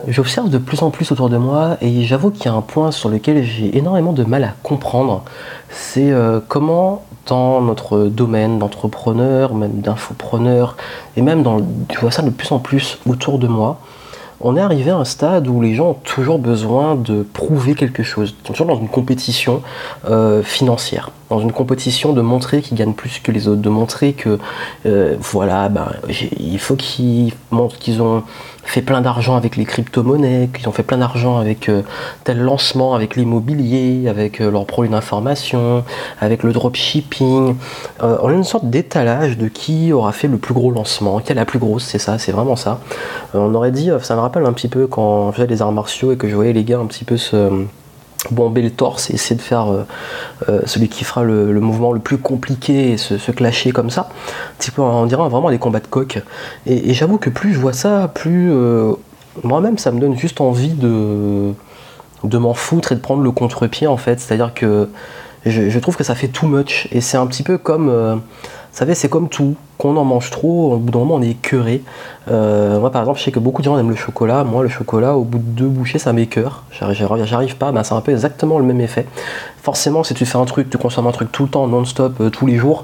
J'observe de plus en plus autour de moi et j'avoue qu'il y a un point sur lequel j'ai énormément de mal à comprendre. C'est comment dans notre domaine d'entrepreneur, même d'infopreneur, et même je vois ça de plus en plus autour de moi, on est arrivé à un stade où les gens ont toujours besoin de prouver quelque chose. Ils sont toujours dans une compétition financière, dans une compétition de montrer qu'ils gagnent plus que les autres, de montrer que voilà, il faut qu'ils montrent qu'ils ont fait plein d'argent avec les crypto-monnaies, qu'ils ont fait plein d'argent avec tel lancement, avec l'immobilier, avec leur produit d'information, avec le dropshipping. On a une sorte d'étalage de qui aura fait le plus gros lancement, qui est la plus grosse, c'est ça, c'est vraiment ça. On aurait dit, ça me rappelle un petit peu quand je faisais les arts martiaux et que je voyais les gars un petit peu se bomber le torse et essayer de faire celui qui fera le mouvement le plus compliqué et se clasher comme ça. Un petit peu, on dirait vraiment des combats de coq. Et j'avoue que plus je vois ça, plus moi-même ça me donne juste envie de m'en foutre et de prendre le contre-pied en fait. C'est-à-dire que je trouve que ça fait too much et c'est un petit peu comme vous savez, c'est comme tout, quand on en mange trop, au bout d'un moment on est écœuré. Moi par exemple, je sais que beaucoup de gens aiment le chocolat. Moi le chocolat, au bout de 2 bouchées, ça m'écœure. J'arrive pas, c'est un peu exactement le même effet. Forcément, si tu fais un truc, tu consommes un truc tout le temps, non-stop, tous les jours,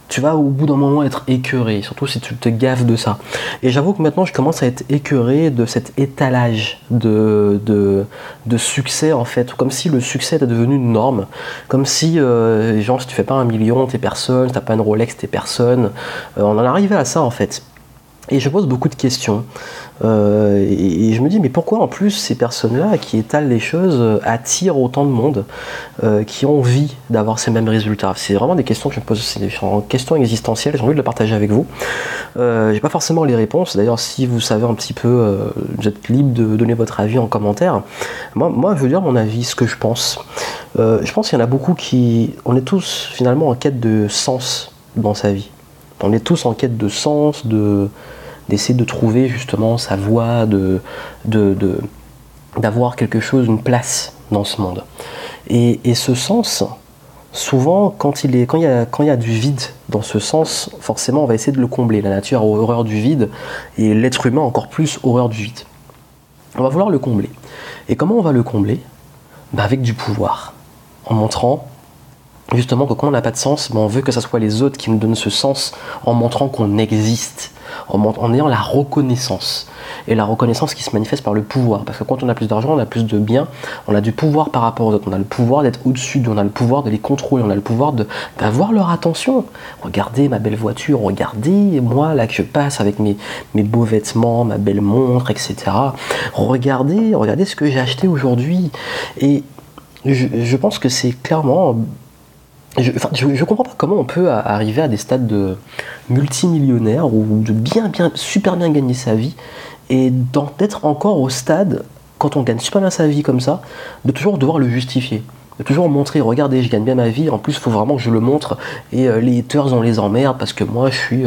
tu vas au bout d'un moment être écœuré, surtout si tu te gaves de ça. Et j'avoue que maintenant je commence à être écœuré de cet étalage de succès en fait, comme si le succès était devenu une norme, comme si, genre si tu fais pas 1 million, t'es personne, si t'as pas une Rolex, t'es personne. On en est arrivé à ça en fait. Et je pose beaucoup de questions. Et je me dis, mais pourquoi en plus ces personnes-là qui étalent les choses attirent autant de monde qui ont envie d'avoir ces mêmes résultats? C'est vraiment des questions que je me pose, c'est des questions existentielles, j'ai envie de le partager avec vous. J'ai pas forcément les réponses, d'ailleurs si vous savez un petit peu, vous êtes libre de donner votre avis en commentaire. Moi je veux dire mon avis, ce que je pense. Je pense qu'il y en a beaucoup on est tous finalement en quête de sens dans sa vie. On est tous en quête de sens, d'essayer de trouver justement sa voie, d'avoir quelque chose, une place dans ce monde. Et ce sens, souvent, quand il y a du vide dans ce sens, forcément on va essayer de le combler. La nature a horreur du vide, et l'être humain encore plus horreur du vide. On va vouloir le combler. Et comment on va le combler? Avec du pouvoir. En montrant justement que quand on n'a pas de sens, on veut que ce soit les autres qui nous donnent ce sens en montrant qu'on existe, en ayant la reconnaissance. Et la reconnaissance qui se manifeste par le pouvoir. Parce que quand on a plus d'argent, on a plus de biens, on a du pouvoir par rapport aux autres. On a le pouvoir d'être au-dessus d'eux, on a le pouvoir de les contrôler, on a le pouvoir d'avoir leur attention. Regardez ma belle voiture, regardez moi là que je passe avec mes beaux vêtements, ma belle montre, etc. Regardez ce que j'ai acheté aujourd'hui. Et je pense que c'est clairement... Je comprends pas comment on peut arriver à des stades de multimillionnaire ou de super bien gagner sa vie et d'être encore au stade, quand on gagne super bien sa vie comme ça, de toujours devoir le justifier. De toujours montrer, regardez, je gagne bien ma vie, en plus il faut vraiment que je le montre, et les haters on les emmerde parce que moi je suis,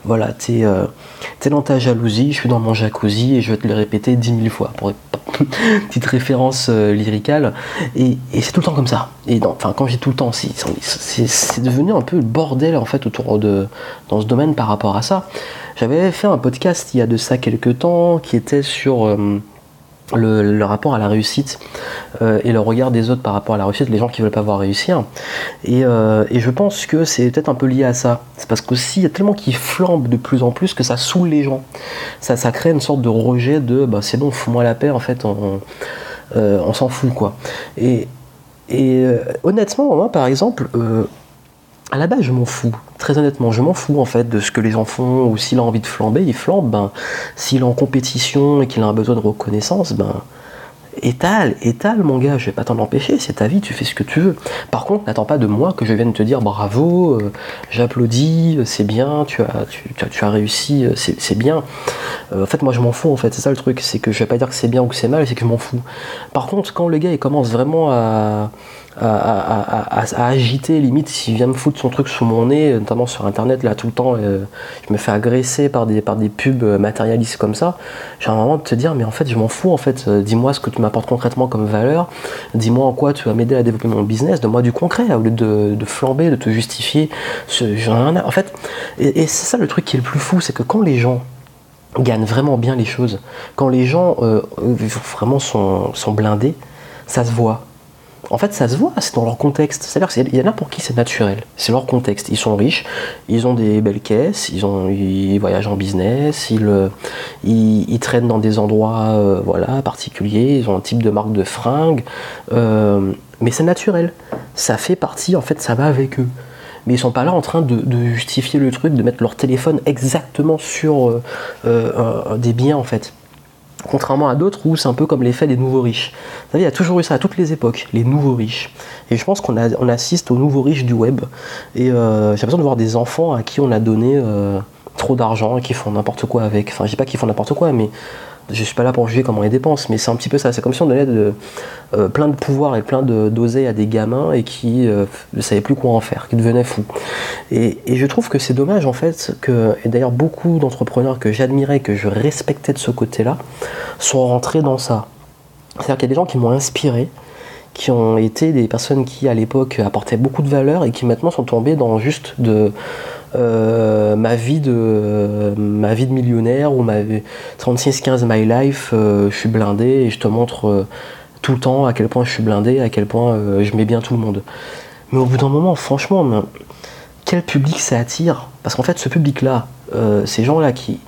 voilà, t'es dans ta jalousie, je suis dans mon jacuzzi et je vais te le répéter 10 000 fois, pour petite référence lyricale, et c'est tout le temps comme ça. Et quand je dis tout le temps, c'est devenu un peu le bordel en fait dans ce domaine par rapport à ça. J'avais fait un podcast il y a de ça quelques temps qui était sur le rapport à la réussite et le regard des autres par rapport à la réussite, les gens qui veulent pas voir réussir. Et je pense que c'est peut-être un peu lié à ça. C'est parce qu'aussi il y a tellement qui flambent de plus en plus que ça saoule les gens. Ça crée une sorte de rejet de c'est bon, fous-moi la paix, en fait on s'en fout quoi. Et honnêtement, moi par exemple, à la base je m'en fous, très honnêtement je m'en fous en fait de ce que les gens font, ou s'il a envie de flamber, il flambe, s'il est en compétition et qu'il a un besoin de reconnaissance, étale mon gars, je vais pas t'en empêcher, c'est ta vie, tu fais ce que tu veux. Par contre, n'attends pas de moi que je vienne te dire bravo, j'applaudis, c'est bien, tu as réussi, c'est bien. En fait, moi je m'en fous en fait, c'est ça le truc, c'est que je vais pas dire que c'est bien ou que c'est mal, c'est que je m'en fous. Par contre, quand le gars il commence vraiment à agiter, limite s'il vient me foutre son truc sous mon nez, notamment sur internet là tout le temps, je me fais agresser par des pubs matérialistes comme ça, j'ai un moment de te dire mais en fait je m'en fous en fait, dis-moi ce que tu m'apportes concrètement comme valeur, dis-moi en quoi tu vas m'aider à développer mon business, donne-moi du concret au lieu de flamber, de te justifier, en fait, et c'est ça le truc qui est le plus fou, c'est que quand les gens gagnent vraiment bien les choses, quand les gens vraiment sont blindés, ça se voit. En fait, ça se voit, c'est dans leur contexte. C'est-à-dire qu'il y en a pour qui c'est naturel, c'est leur contexte. Ils sont riches, ils ont des belles caisses, ils voyagent en business, ils traînent dans des endroits voilà, particuliers, ils ont un type de marque de fringues, mais c'est naturel. Ça fait partie, en fait, ça va avec eux. Mais ils sont pas là en train de justifier le truc, de mettre leur téléphone exactement sur des biens, en fait. Contrairement à d'autres où c'est un peu comme l'effet des nouveaux riches. Vous savez, il y a toujours eu ça à toutes les époques, les nouveaux riches. Et je pense qu'on assiste aux nouveaux riches du web. Et j'ai l'impression de voir des enfants à qui on a donné trop d'argent et qui font n'importe quoi avec. Enfin, je dis pas qu'ils font n'importe quoi, mais je suis pas là pour juger comment ils dépensent, mais c'est un petit peu ça. C'est comme si on donnait plein de pouvoir et plein d'oseille à des gamins et qui ne savaient plus quoi en faire, qui devenaient fous. Et je trouve que c'est dommage en fait, et d'ailleurs beaucoup d'entrepreneurs que j'admirais, que je respectais de ce côté-là, sont rentrés dans ça. C'est-à-dire qu'il y a des gens qui m'ont inspiré, qui ont été des personnes qui à l'époque apportaient beaucoup de valeur et qui maintenant sont tombés dans juste ma vie de millionnaire ou ma 36-15 my life, je suis blindé et je te montre tout le temps à quel point je suis blindé, à quel point je mets bien tout le monde. Mais au bout d'un moment, franchement, quel public ça attire? Parce qu'en fait, ce public-là, ces gens-là qui...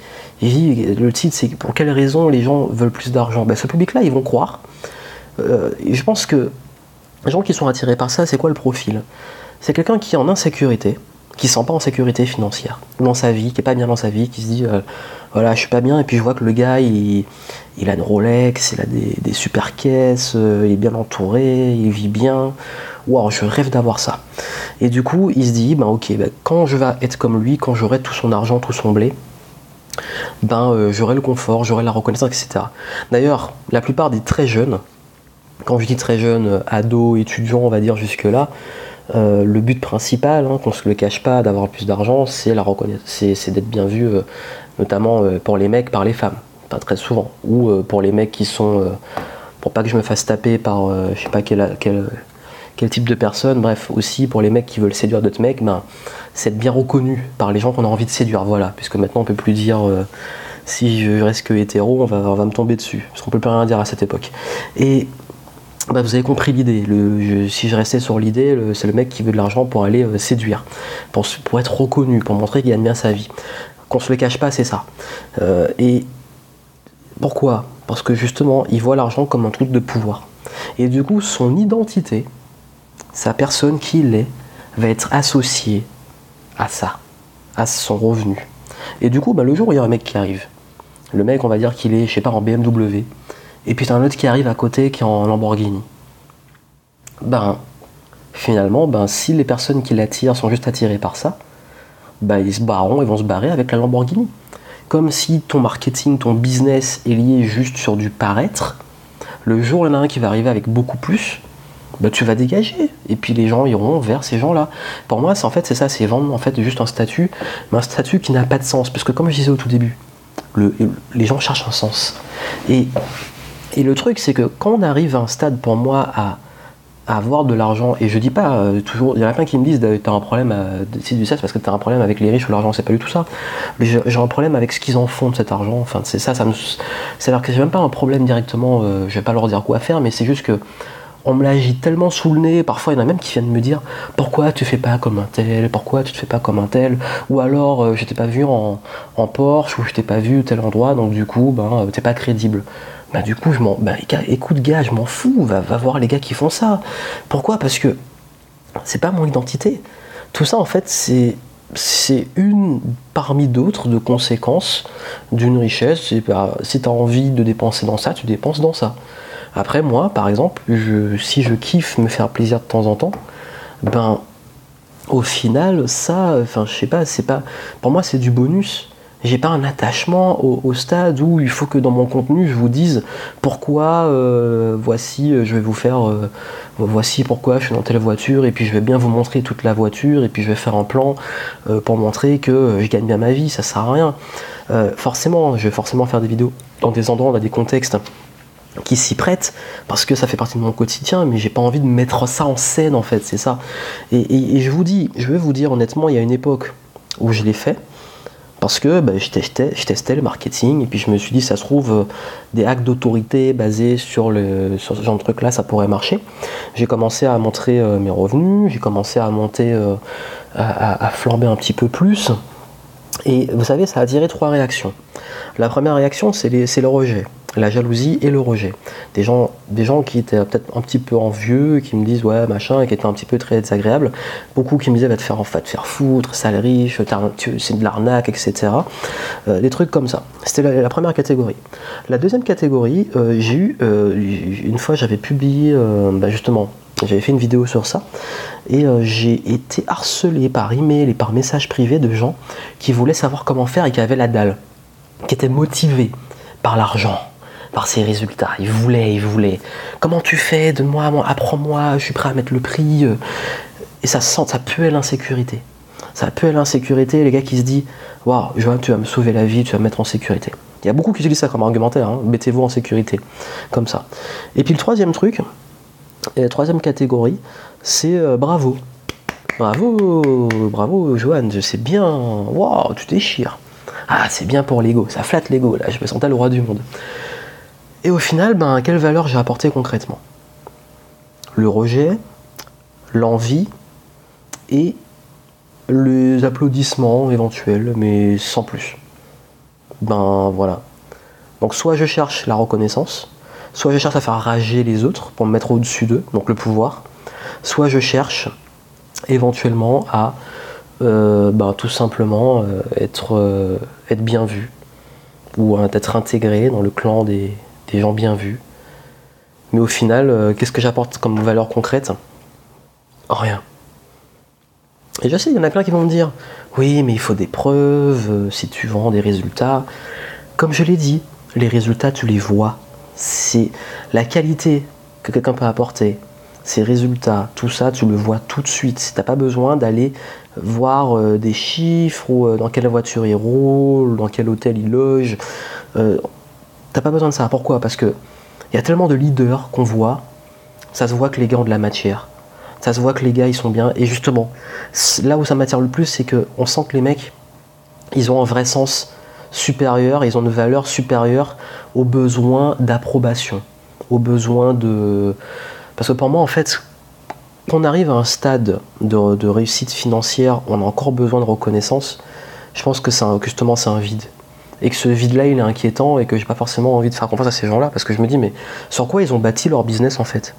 Le titre, c'est pour quelles raisons les gens veulent plus d'argent? Ce public-là, ils vont croire. Et je pense que les gens qui sont attirés par ça, c'est quoi le profil? C'est quelqu'un qui est en insécurité, qui ne se sent pas en sécurité financière dans sa vie, qui n'est pas bien dans sa vie, qui se dit voilà, je suis pas bien, et puis je vois que le gars il a une Rolex, il a des super caisses, il est bien entouré, il vit bien, waouh, je rêve d'avoir ça. Et du coup il se dit ok, quand je vais être comme lui, quand j'aurai tout son argent, tout son blé, j'aurai le confort, j'aurai la reconnaissance, etc. D'ailleurs, la plupart des très jeunes, quand je dis très jeunes, ados, étudiants, on va dire jusque là, le but principal, qu'on ne se le cache pas, d'avoir plus d'argent, c'est la reconnaissance, c'est d'être bien vu, notamment pour les mecs par les femmes, pas très souvent, ou pour les mecs qui sont, pour pas que je me fasse taper par, je sais pas quel type de personne, bref, aussi pour les mecs qui veulent séduire d'autres mecs, c'est être bien reconnu par les gens qu'on a envie de séduire, voilà, puisque maintenant on peut plus dire si je reste que hétéro, on va me tomber dessus, parce qu'on peut plus rien dire à cette époque. Et vous avez compris l'idée. Si je restais sur l'idée, c'est le mec qui veut de l'argent pour aller séduire, pour être reconnu, pour montrer qu'il gagne bien sa vie. Qu'on se le cache pas, c'est ça. Et pourquoi? Parce que justement, il voit l'argent comme un truc de pouvoir. Et du coup, son identité, sa personne qui il est, va être associée à ça, à son revenu. Et du coup, le jour où il y a un mec qui arrive, le mec, on va dire qu'il est, je sais pas, en BMW, et puis t'as un autre qui arrive à côté qui est en Lamborghini. Finalement, si les personnes qui l'attirent sont juste attirées par ça, ils vont se barrer avec la Lamborghini. Comme si ton marketing, ton business est lié juste sur du paraître, le jour où il y en a un qui va arriver avec beaucoup plus, tu vas dégager. Et puis les gens iront vers ces gens-là. Pour moi, c'est ça, c'est vendre en fait juste un statut, mais un statut qui n'a pas de sens. Parce que comme je disais au tout début, les gens cherchent un sens. Et le truc, c'est que quand on arrive à un stade, pour moi, à avoir de l'argent, et je dis pas toujours, il y en a plein qui me disent t'as un problème du sexe parce que t'as un problème avec les riches ou l'argent, c'est pas du tout ça. Mais j'ai un problème avec ce qu'ils en font de cet argent, enfin c'est ça, c'est-à-dire que j'ai même pas un problème directement, je vais pas leur dire quoi faire, mais c'est juste que on me l'agite tellement sous le nez, parfois il y en a même qui viennent me dire pourquoi tu fais pas comme un tel, pourquoi tu te fais pas comme un tel, ou alors je t'ai pas vu en Porsche, ou je t'ai pas vu tel endroit, donc du coup t'es pas crédible. Du coup écoute gars, je m'en fous, va voir les gars qui font ça. Pourquoi? Parce que c'est pas mon identité. Tout ça en fait c'est une parmi d'autres de conséquences d'une richesse. Si t'as envie de dépenser dans ça, tu dépenses dans ça. Après moi par exemple, si je kiffe me faire plaisir de temps en temps, au final ça, je sais pas, pour moi c'est du bonus. J'ai pas un attachement au stade où il faut que dans mon contenu je vous dise pourquoi voici je vais vous faire voici pourquoi je suis dans telle voiture, et puis je vais bien vous montrer toute la voiture, et puis je vais faire un plan pour montrer que je gagne bien ma vie. Ça sert à rien. Je vais forcément faire des vidéos dans des endroits, dans des contextes qui s'y prêtent, parce que ça fait partie de mon quotidien, mais j'ai pas envie de mettre ça en scène en fait, c'est ça. Et je vais vous dire honnêtement, il y a une époque où je l'ai fait, Parce que je testais le marketing et puis je me suis dit, ça se trouve, des hacks d'autorité basés sur ce genre de truc-là, ça pourrait marcher. J'ai commencé à montrer mes revenus, j'ai commencé à monter, à flamber un petit peu plus. Et vous savez, ça a attiré 3 réactions. La première réaction, c'est le rejet. La jalousie et le rejet. Des gens qui étaient peut-être un petit peu envieux, qui me disent ouais machin, et qui étaient un petit peu très désagréables. Beaucoup qui me disaient va te faire foutre, sale riche, c'est de l'arnaque, etc. Des trucs comme ça. C'était la première catégorie. La deuxième catégorie, j'ai eu une fois j'avais publié justement, j'avais fait une vidéo sur ça, et j'ai été harcelé par email et par message privé de gens qui voulaient savoir comment faire et qui avaient la dalle, qui étaient motivés par l'argent, par ses résultats. Ils voulaient. Comment tu fais? Donne-moi, apprends-moi, je suis prêt à mettre le prix. Et ça puait l'insécurité. Ça puait l'insécurité, les gars qui se disent waouh, Johan, tu vas me sauver la vie, tu vas me mettre en sécurité. Il y a beaucoup qui utilisent ça comme argumentaire, hein. Mettez-vous en sécurité, comme ça. Et puis le troisième truc, et la troisième catégorie, c'est bravo. Bravo, Johan, je sais bien, waouh, tu déchires. Ah, c'est bien pour l'ego, ça flatte l'ego, là, je me sentais le roi du monde. Et au final, quelle valeur j'ai apporté concrètement? Le rejet, l'envie et les applaudissements éventuels, mais sans plus. Voilà. Donc soit je cherche la reconnaissance, soit je cherche à faire rager les autres pour me mettre au-dessus d'eux, donc le pouvoir, soit je cherche éventuellement à tout simplement être bien vu, ou être intégré dans le clan des gens bien vus. Mais au final, qu'est-ce que j'apporte comme valeur concrète? Rien. Et je sais, il y en a plein qui vont me dire oui, mais il faut des preuves, si tu vends des résultats. Comme je l'ai dit, les résultats, tu les vois. C'est la qualité que quelqu'un peut apporter, ses résultats, tout ça, tu le vois tout de suite. Tu n'as pas besoin d'aller voir des chiffres, ou dans quelle voiture il roule, dans quel hôtel il loge. T'as pas besoin de ça. Pourquoi? Parce que il y a tellement de leaders qu'on voit, ça se voit que les gars ont de la matière. Ça se voit que les gars, ils sont bien. Et justement, là où ça m'attire le plus, c'est qu'on sent que les mecs, ils ont un vrai sens supérieur, ils ont une valeur supérieure aux besoins d'approbation, aux besoins de... Parce que pour moi, en fait, quand on arrive à un stade de réussite financière, on a encore besoin de reconnaissance, je pense que justement, c'est un vide. Et que ce vide-là, il est inquiétant et que j'ai pas forcément envie de faire confiance à ces gens-là, parce que je me dis, mais sur quoi ils ont bâti leur business en fait?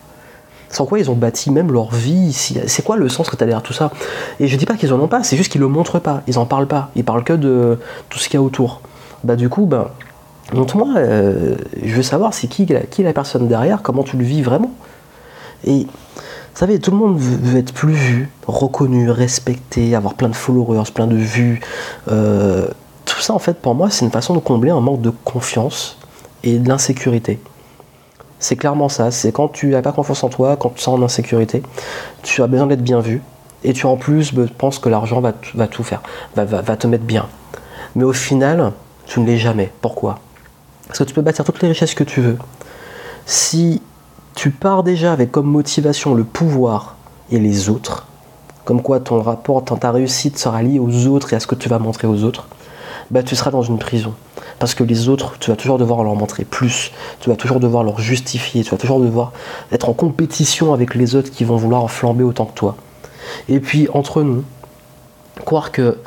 Sur quoi ils ont bâti même leur vie? C'est quoi le sens que tu as derrière tout ça? Et je dis pas qu'ils en ont pas, c'est juste qu'ils le montrent pas, ils en parlent pas, ils parlent que de tout ce qu'il y a autour. Du coup, montre-moi, je veux savoir c'est qui la personne derrière, comment tu le vis vraiment. Et vous savez, tout le monde veut être plus vu, reconnu, respecté, avoir plein de followers, plein de vues. Tout ça, en fait, pour moi, c'est une façon de combler un manque de confiance et de l'insécurité. C'est clairement ça, c'est quand tu n'as pas confiance en toi, quand tu te sens en insécurité, tu as besoin d'être bien vu, et tu en plus penses que l'argent va tout faire, va te mettre bien. Mais au final, tu ne l'es jamais. Pourquoi? Parce que tu peux bâtir toutes les richesses que tu veux. Si tu pars déjà avec comme motivation le pouvoir et les autres, comme quoi ton rapport, ta réussite sera liée aux autres et à ce que tu vas montrer aux autres, tu seras dans une prison. Parce que les autres, tu vas toujours devoir leur montrer plus, tu vas toujours devoir leur justifier, tu vas toujours devoir être en compétition avec les autres qui vont vouloir flamber autant que toi. Et puis, entre nous, croire que...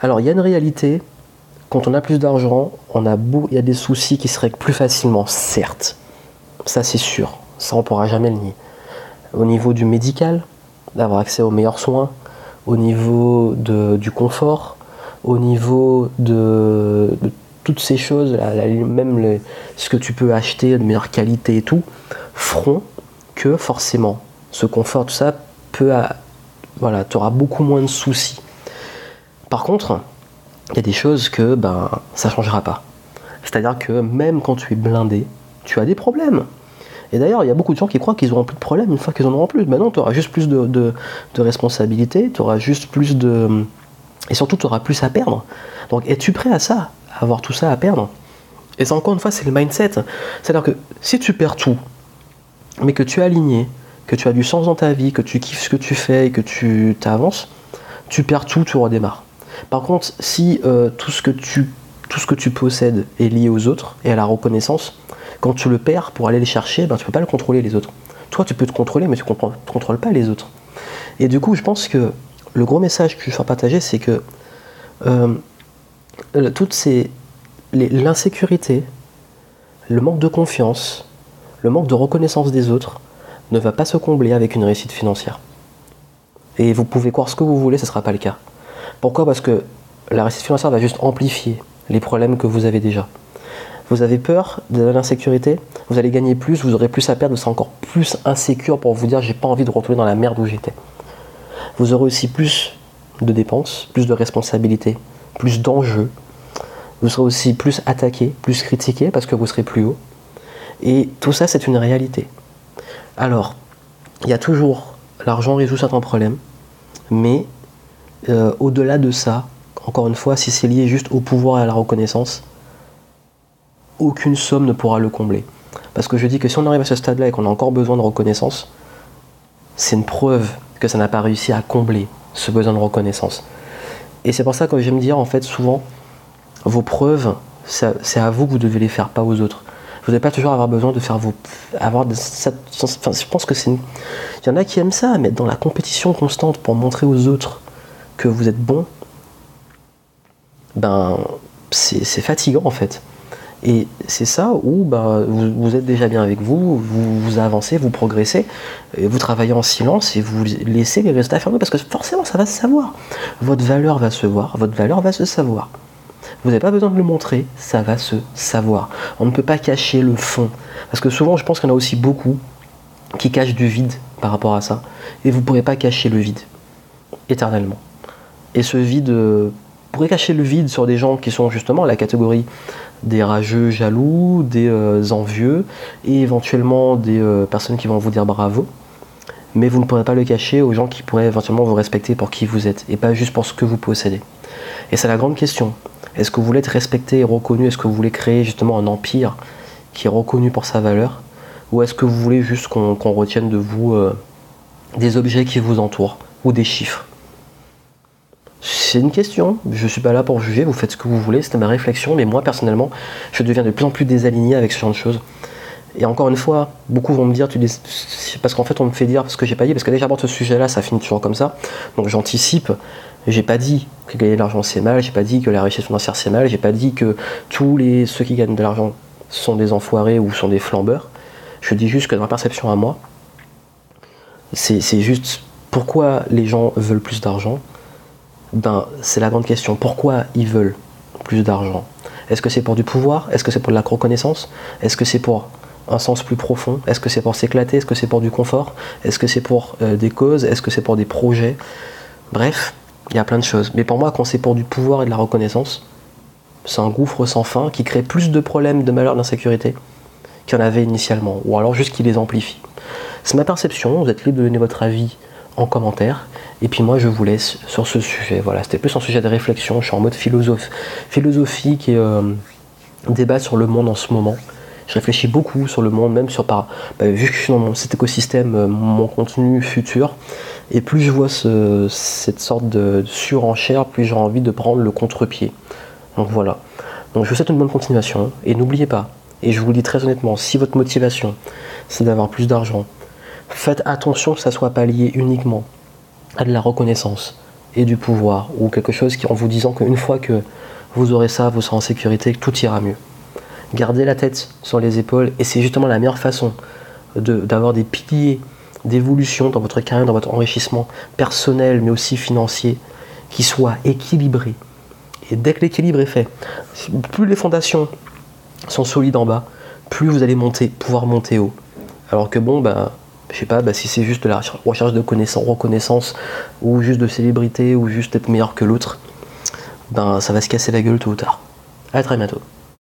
Alors, il y a une réalité, quand on a plus d'argent, il y a des soucis qui se règlent plus facilement, certes. Ça, c'est sûr. Ça, on ne pourra jamais le nier. Au niveau du médical, d'avoir accès aux meilleurs soins, au niveau du confort, au niveau de toutes ces choses, même ce que tu peux acheter de meilleure qualité et tout, feront que forcément, ce confort, tout ça, tu auras beaucoup moins de soucis. Par contre, il y a des choses que ça ne changera pas. C'est-à-dire que même quand tu es blindé, tu as des problèmes. Et d'ailleurs, il y a beaucoup de gens qui croient qu'ils n'auront plus de problèmes une fois qu'ils en auront plus. Non, tu auras juste plus de responsabilités, tu auras juste plus de... Et surtout, tu auras plus à perdre. Donc, es-tu prêt à ça, à avoir tout ça à perdre? Et ça, encore une fois, c'est le mindset. C'est-à-dire que si tu perds tout, mais que tu es aligné, que tu as du sens dans ta vie, que tu kiffes ce que tu fais et que tu t'avances, tu perds tout, tu redémarres. Par contre, si tout ce que tu possèdes est lié aux autres et à la reconnaissance, quand tu le perds pour aller les chercher, tu peux pas le contrôler les autres. Toi, tu peux te contrôler, mais tu contrôles pas les autres. Et du coup, je pense que le gros message que je veux faire partager, c'est que l'insécurité, le manque de confiance, le manque de reconnaissance des autres ne va pas se combler avec une réussite financière. Et vous pouvez croire ce que vous voulez, ce ne sera pas le cas. Pourquoi ? Parce que la réussite financière va juste amplifier les problèmes que vous avez déjà. Vous avez peur de l'insécurité, vous allez gagner plus, vous aurez plus à perdre, vous serez encore plus insécure pour vous dire j'ai pas envie de retourner dans la merde où j'étais. Vous aurez aussi plus de dépenses, plus de responsabilités, plus d'enjeux. Vous serez aussi plus attaqué, plus critiqué parce que vous serez plus haut. Et tout ça, c'est une réalité. Alors, il y a toujours, l'argent résout certains problèmes, mais au-delà de ça, encore une fois, si c'est lié juste au pouvoir et à la reconnaissance, aucune somme ne pourra le combler. Parce que je dis que si on arrive à ce stade-là et qu'on a encore besoin de reconnaissance, c'est une preuve que ça n'a pas réussi à combler ce besoin de reconnaissance. Et c'est pour ça que j'aime dire, en fait, souvent, vos preuves, c'est à vous que vous devez les faire, pas aux autres. Vous n'allez pas toujours avoir besoin de faire je pense que il y en a qui aiment ça, mais dans la compétition constante pour montrer aux autres que vous êtes bon, c'est fatigant en fait. Et c'est ça où vous êtes déjà bien avec vous avancez, vous progressez, et vous travaillez en silence et vous laissez les résultats faire parce que forcément ça va se savoir. Votre valeur va se voir, votre valeur va se savoir. Vous n'avez pas besoin de le montrer, ça va se savoir. On ne peut pas cacher le fond. Parce que souvent, je pense qu'il y en a aussi beaucoup qui cachent du vide par rapport à ça. Et vous ne pourrez pas cacher le vide éternellement. Et ce vide, vous pourrez cacher le vide sur des gens qui sont justement à la catégorie des rageux jaloux, des envieux, et éventuellement des personnes qui vont vous dire bravo. Mais vous ne pourrez pas le cacher aux gens qui pourraient éventuellement vous respecter pour qui vous êtes, et pas juste pour ce que vous possédez. Et c'est la grande question. Est-ce que vous voulez être respecté et reconnu ? Est-ce que vous voulez créer justement un empire qui est reconnu pour sa valeur ? Ou est-ce que vous voulez juste qu'on retienne de vous des objets qui vous entourent ou des chiffres ? C'est une question, je ne suis pas là pour juger, vous faites ce que vous voulez, c'était ma réflexion, mais moi personnellement, je deviens de plus en plus désaligné avec ce genre de choses. Et encore une fois, beaucoup vont me dire, parce qu'en fait on me fait dire ce que j'ai pas dit, parce que dès que j'aborde ce sujet-là, ça finit toujours comme ça, donc j'anticipe. J'ai pas dit que gagner de l'argent c'est mal, j'ai pas dit que la richesse financière c'est mal, j'ai pas dit que ceux qui gagnent de l'argent sont des enfoirés ou sont des flambeurs. Je dis juste que dans ma perception à moi, c'est juste pourquoi les gens veulent plus d'argent. C'est la grande question. Pourquoi ils veulent plus d'argent ? Est-ce que c'est pour du pouvoir ? Est-ce que c'est pour de la reconnaissance ? Est-ce que c'est pour un sens plus profond ? Est-ce que c'est pour s'éclater ? Est-ce que c'est pour du confort ? Est-ce que c'est pour des causes ? Est-ce que c'est pour des projets ? Bref, il y a plein de choses. Mais pour moi, quand c'est pour du pouvoir et de la reconnaissance, c'est un gouffre sans fin qui crée plus de problèmes, de malheurs, d'insécurité qu'il y en avait initialement. Ou alors juste qui les amplifie. C'est ma perception. Vous êtes libre de donner votre avis en commentaire. Et puis moi, je vous laisse sur ce sujet. Voilà, c'était plus un sujet de réflexion. Je suis en mode philosophique et débat sur le monde en ce moment. Je réfléchis beaucoup sur le monde, même vu que je suis dans cet écosystème, mon contenu futur. Et plus je vois cette sorte de surenchère, plus j'ai envie de prendre le contre-pied. Donc voilà. Donc je vous souhaite une bonne continuation. Et n'oubliez pas, et je vous le dis très honnêtement, si votre motivation, c'est d'avoir plus d'argent, faites attention que ça ne soit pas lié uniquement à de la reconnaissance et du pouvoir, ou quelque chose en vous disant qu'une fois que vous aurez ça, vous serez en sécurité, que tout ira mieux. Gardez la tête sur les épaules, et c'est justement la meilleure façon d'avoir des piliers d'évolution dans votre carrière, dans votre enrichissement personnel, mais aussi financier, qui soient équilibrés. Et dès que l'équilibre est fait, plus les fondations sont solides en bas, plus vous allez pouvoir monter haut. Alors que je sais pas, si c'est juste de la recherche de reconnaissance, ou juste de célébrité, ou juste être meilleur que l'autre, ça va se casser la gueule tôt ou tard. À très bientôt.